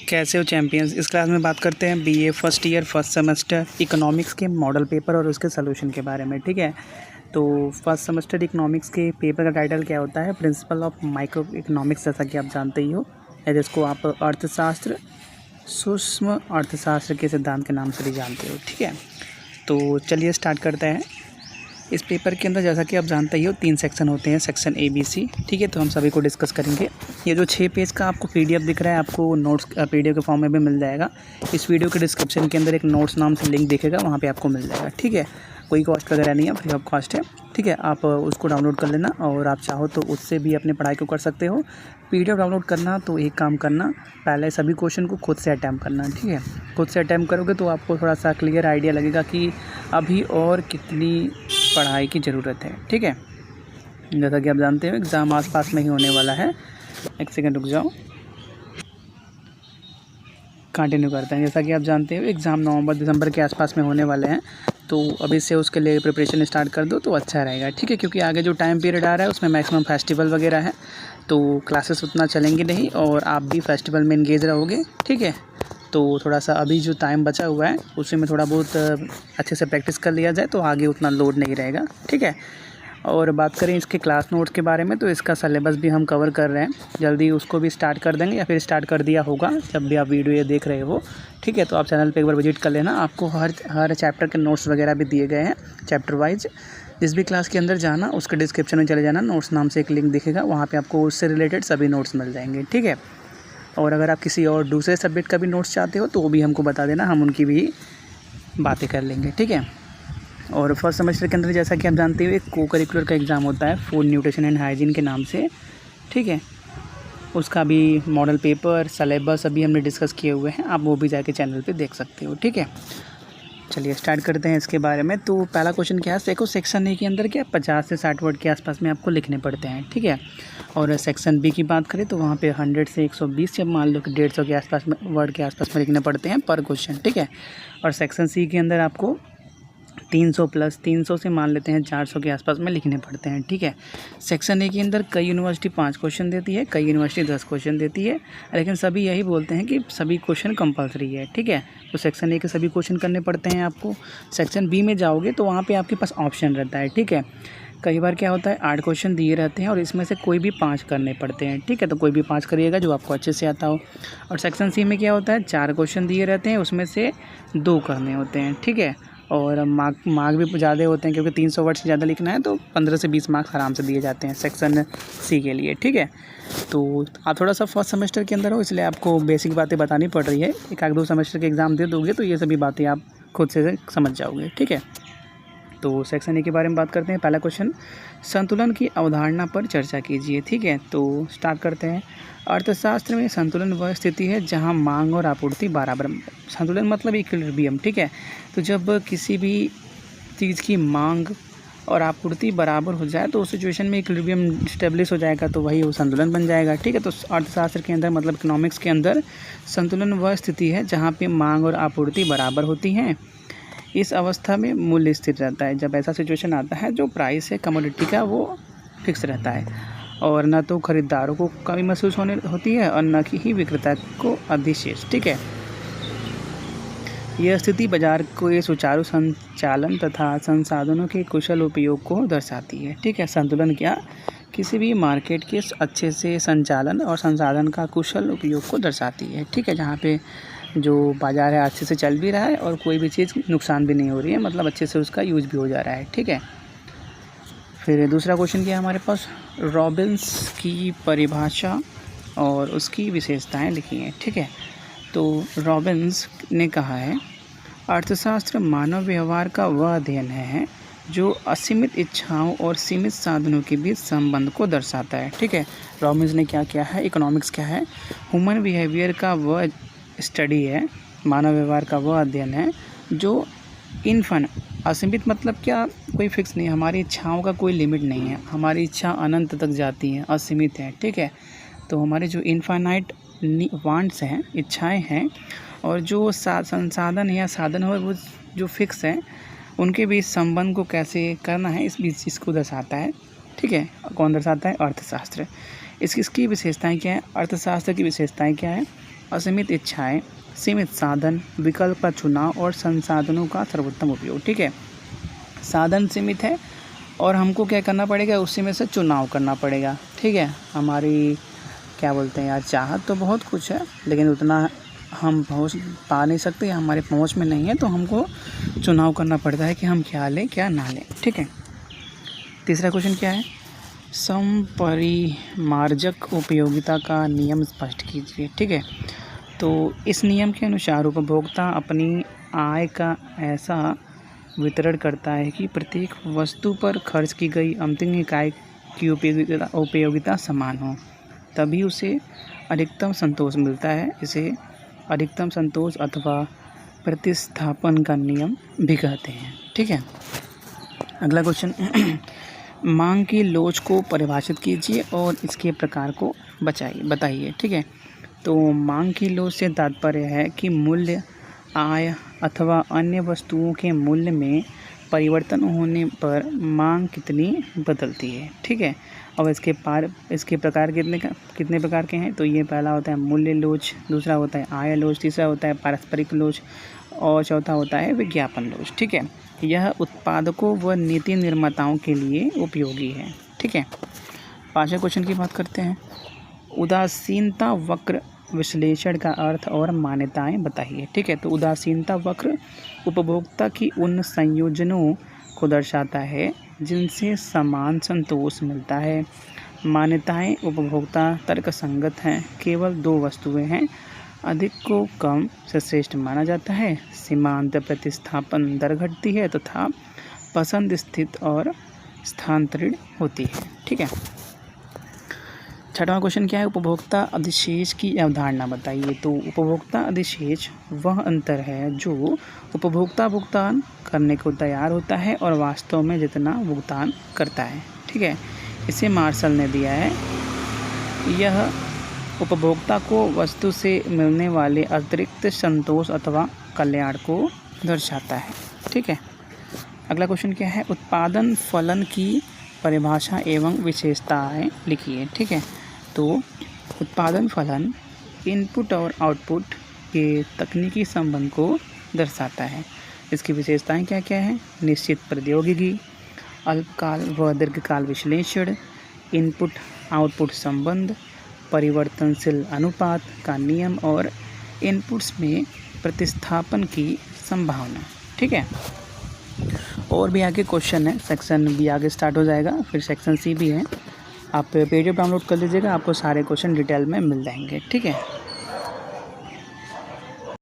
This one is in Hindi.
कैसे हो चैम्पियंस। इस क्लास में बात करते हैं BA first year first semester economics के मॉडल पेपर और उसके सलूशन के बारे में। ठीक है, तो फर्स्ट सेमेस्टर इकोनॉमिक्स के पेपर का टाइटल क्या होता है? प्रिंसिपल ऑफ माइक्रो इकोनॉमिक्स, जैसा कि आप जानते ही हो, या जिसको आप अर्थशास्त्र, सूक्ष्म अर्थशास्त्र के सिद्धांत के नाम से भी जानते हो। ठीक है, तो चलिए स्टार्ट करते हैं। इस पेपर के अंदर जैसा कि आप जानते ही हो 3 सेक्शन होते हैं, सेक्शन ए बी सी। ठीक है, तो हम सभी को डिस्कस करेंगे। ये जो 6 पेज का आपको पीडीएफ दिख रहा है, आपको नोट्स पीडीएफ के फॉर्म में भी मिल जाएगा। इस वीडियो के डिस्क्रिप्शन के अंदर एक नोट्स नाम से लिंक दिखेगा, वहाँ पे आपको मिल जाएगा। ठीक है, कोई कॉस्ट वगैरह नहीं है, फ्री ऑफ कॉस्ट है। ठीक है, आप उसको डाउनलोड कर लेना और आप चाहो तो उससे भी अपनी पढ़ाई को कर सकते हो। पीडीएफ डाउनलोड करना तो एक काम करना, पहले सभी क्वेश्चन को खुद से अटैम्प्ट करना। ठीक है, खुद से अटैम्प्ट करोगे तो आपको थोड़ा सा क्लियर आइडिया लगेगा कि अभी और कितनी पढ़ाई की ज़रूरत है। ठीक है, जैसा कि आप जानते हो एग्ज़ाम आसपास में ही होने वाला है। एक सेकंड रुक जाओ, कंटिन्यू करते हैं। जैसा कि आप जानते हो एग्ज़ाम नवंबर दिसंबर के आसपास में होने वाले हैं, तो अभी से उसके लिए प्रिपरेशन स्टार्ट कर दो तो अच्छा रहेगा। ठीक है, क्योंकि आगे जो टाइम पीरियड आ रहा है उसमें मैक्सिमम फेस्टिवल वगैरह है, तो क्लासेस उतना चलेंगे नहीं और आप भी फेस्टिवल में इंगेज रहोगे। ठीक है, तो थोड़ा सा अभी जो टाइम बचा हुआ है उसी में थोड़ा बहुत अच्छे से प्रैक्टिस कर लिया जाए तो आगे उतना लोड नहीं रहेगा। ठीक है, और बात करें इसके क्लास नोट्स के बारे में तो इसका सिलेबस भी हम कवर कर रहे हैं, जल्दी उसको भी स्टार्ट कर देंगे या फिर स्टार्ट कर दिया होगा जब भी आप वीडियो ये देख रहे हो। ठीक है, तो आप चैनल पे एक बार विजिट कर लेना, आपको हर चैप्टर के नोट्स वगैरह भी दिए गए हैं चैप्टर वाइज। जिस भी क्लास के अंदर जाना उसके डिस्क्रिप्शन में चले जाना, नोट्स नाम से एक लिंक दिखेगा, वहाँ पर आपको उससे रिलेटेड सभी नोट्स मिल जाएंगे। ठीक है, और अगर आप किसी और दूसरे सब्जेक्ट का भी नोट्स चाहते हो तो वो भी हमको बता देना, हम उनकी भी बातें कर लेंगे। ठीक है, और फर्स्ट सेमेस्टर के अंदर जैसा कि आप जानते हो एक को करिकुलर का एग्ज़ाम होता है फूड न्यूट्रिशन एंड हाइजीन के नाम से। ठीक है, उसका भी मॉडल पेपर सिलेबस अभी हमने डिस्कस किए हुए हैं, आप वो भी जाके चैनल पे देख सकते हो। ठीक है, चलिए स्टार्ट करते हैं इसके बारे में। तो पहला क्वेश्चन क्या है, देखो सेक्शन ए के अंदर क्या 50 से 60 वर्ड के आसपास में आपको लिखने पड़ते हैं। ठीक है, और सेक्शन बी की बात करें तो वहाँ पे 100 से 120 या मान लो कि 150 के आसपास में वर्ड के आसपास में लिखने पड़ते हैं पर क्वेश्चन। ठीक है, और सेक्शन सी के अंदर आपको 300 प्लस 300 से मान लेते हैं 400 के आसपास में लिखने पड़ते हैं। ठीक है, सेक्शन ए के अंदर कई यूनिवर्सिटी 5 क्वेश्चन देती है, कई यूनिवर्सिटी 10 क्वेश्चन देती है, लेकिन सभी यही बोलते हैं कि सभी क्वेश्चन कंपलसरी है। ठीक है, तो सेक्शन ए के सभी क्वेश्चन करने पड़ते हैं आपको। सेक्शन बी में जाओगे तो वहाँ पर आपके पास ऑप्शन रहता है। ठीक है, कई बार क्या होता है 8 क्वेश्चन दिए रहते हैं और इसमें से कोई भी 5 करने पड़ते हैं। ठीक है, तो कोई भी 5 करिएगा जो आपको अच्छे से आता हो। और सेक्शन सी में क्या होता है 4 क्वेश्चन दिए रहते हैं, उसमें से 2 करने होते हैं। ठीक है, और मार्क भी ज़्यादा होते हैं क्योंकि 300 वर्ड से ज़्यादा लिखना है तो 15 से 20 मार्क्स आराम से दिए जाते हैं सेक्शन सी के लिए। ठीक है, तो आप थोड़ा सा फर्स्ट सेमेस्टर के अंदर हो इसलिए आपको बेसिक बातें बतानी पड़ रही है, एक आध 2 सेमेस्टर के एग्ज़ाम दे दोगे तो ये सभी बातें आप खुद से समझ जाओगे। ठीक है, तो सेक्शन ए के बारे में बात करते हैं। पहला क्वेश्चन, संतुलन की अवधारणा पर चर्चा कीजिए। ठीक है, तो स्टार्ट करते हैं। अर्थशास्त्र में संतुलन वह स्थिति है जहां मांग और आपूर्ति बराबर, संतुलन मतलब इक्विलिब्रियम। ठीक है, तो जब किसी भी चीज़ की मांग और आपूर्ति बराबर हो जाए तो उस सिचुएशन में इक्विलिब्रियम स्टेब्लिश हो जाएगा, तो वही वो संतुलन बन जाएगा। ठीक है, तो अर्थशास्त्र के अंदर मतलब इकोनॉमिक्स के अंदर संतुलन वह स्थिति है जहाँ पे मांग और आपूर्ति बराबर होती हैं। इस अवस्था में मूल्य स्थिर रहता है। जब ऐसा सिचुएशन आता है जो प्राइस है कमोडिटी का वो फिक्स रहता है और न तो खरीदारों को कमी महसूस होती है और न कि ही विक्रेता को अधिशेष। ठीक है, यह स्थिति बाजार के सुचारू संचालन तथा संसाधनों के कुशल उपयोग को दर्शाती है। ठीक है, संतुलन क्या, किसी भी मार्केट के अच्छे से संचालन और संसाधन का कुशल उपयोग को दर्शाती है। ठीक है, जहाँ पे जो बाज़ार है अच्छे से चल भी रहा है और कोई भी चीज़ नुकसान भी नहीं हो रही है, मतलब अच्छे से उसका यूज भी हो जा रहा है। ठीक है, फिर दूसरा क्वेश्चन क्या है हमारे पास, रॉबिन्स की परिभाषा और उसकी विशेषताएं लिखी हैं। ठीक है, तो रॉबिन्स ने कहा है अर्थशास्त्र मानव व्यवहार का वह अध्ययन है जो असीमित इच्छाओं और सीमित साधनों के बीच संबंध को दर्शाता है। ठीक है, रॉबिन्स ने क्या किया है, इकोनॉमिक्स क्या है, ह्यूमन बिहेवियर का वह स्टडी है, मानव व्यवहार का वह अध्ययन है जो असीमित मतलब क्या, कोई फिक्स नहीं, हमारी इच्छाओं का कोई लिमिट नहीं है, हमारी इच्छा अनंत तक जाती है, असीमित है। ठीक है, तो हमारे जो इनफाइनाइट वांट्स हैं, इच्छाएं हैं, और जो संसाधन या साधन हो वो जो फिक्स है उनके बीच संबंध को कैसे करना है इस बीच चीज़ को दर्शाता है। ठीक है, कौन दर्शाता है, अर्थशास्त्र। इसकी विशेषताएं क्या है, अर्थशास्त्र की विशेषताएं क्या है, असीमित इच्छाएं, सीमित साधन, विकल्प का चुनाव और संसाधनों का सर्वोत्तम उपयोग। ठीक है, साधन सीमित है और हमको क्या करना पड़ेगा, उसी में से चुनाव करना पड़ेगा। ठीक है, हमारी क्या बोलते हैं यार, चाहत तो बहुत कुछ है लेकिन उतना हम पा नहीं सकते, हमारे पहुंच में नहीं है, तो हमको चुनाव करना पड़ता है कि हम क्या लें क्या ना लें। ठीक है, तीसरा क्वेश्चन क्या है, समपरिमार्जक उपयोगिता का नियम स्पष्ट कीजिए। ठीक है, तो इस नियम के अनुसार उपभोक्ता अपनी आय का ऐसा वितरण करता है कि प्रत्येक वस्तु पर खर्च की गई अंतिम इकाई की उपयोगिता समान हो, तभी उसे अधिकतम संतोष मिलता है। इसे अधिकतम संतोष अथवा प्रतिस्थापन का नियम भी कहते हैं। ठीक है, अगला क्वेश्चन मांग की लोच को परिभाषित कीजिए और इसके प्रकार को बताइए। ठीक है, तो मांग की लोच से तात्पर्य है कि मूल्य, आय अथवा अन्य वस्तुओं के मूल्य में परिवर्तन होने पर मांग कितनी बदलती है। ठीक है, और इसके प्रकार कितने प्रकार के हैं, तो ये पहला होता है मूल्य लोच, दूसरा होता है आय लोच, तीसरा होता है पारस्परिक लोच और चौथा होता है विज्ञापन लोच। ठीक है, यह उत्पादकों व नीति निर्माताओं के लिए उपयोगी है। ठीक है, पांचवें क्वेश्चन की बात करते हैं, उदासीनता वक्र विश्लेषण का अर्थ और मान्यताएं बताइए। ठीक है, तो उदासीनता वक्र उपभोक्ता की उन संयोजनों को दर्शाता है जिनसे समान संतोष मिलता है। मान्यताएं उपभोक्ता तर्कसंगत हैं, केवल दो वस्तुएं हैं, अधिक को कम से श्रेष्ठ माना जाता है, सीमांत प्रतिस्थापन दर घटती है तथा पसंद स्थित और स्थानांतरित होती है। ठीक है, छठवां क्वेश्चन क्या है, उपभोक्ता अधिशेष की अवधारणा बताइए। तो उपभोक्ता अधिशेष वह अंतर है जो उपभोक्ता भुगतान करने को तैयार होता है और वास्तव में जितना भुगतान करता है। ठीक है, इसे मार्शल ने दिया है। यह उपभोक्ता को वस्तु से मिलने वाले अतिरिक्त संतोष अथवा कल्याण को दर्शाता है। ठीक है, अगला क्वेश्चन क्या है, उत्पादन फलन की परिभाषा एवं विशेषताएं लिखिए। ठीक है, तो उत्पादन फलन इनपुट और आउटपुट के तकनीकी संबंध को दर्शाता है। इसकी विशेषताएं क्या क्या हैं, निश्चित प्रौद्योगिकी, अल्पकाल व दीर्घकाल विश्लेषण, इनपुट आउटपुट संबंध, परिवर्तनशील अनुपात का नियम और इनपुट्स में प्रतिस्थापन की संभावना। ठीक है, और भी आगे क्वेश्चन है, सेक्शन बी आगे स्टार्ट हो जाएगा, फिर सेक्शन सी भी है। आप PDF डाउनलोड कर लीजिएगा, आपको सारे क्वेश्चन डिटेल में मिल जाएंगे। ठीक है।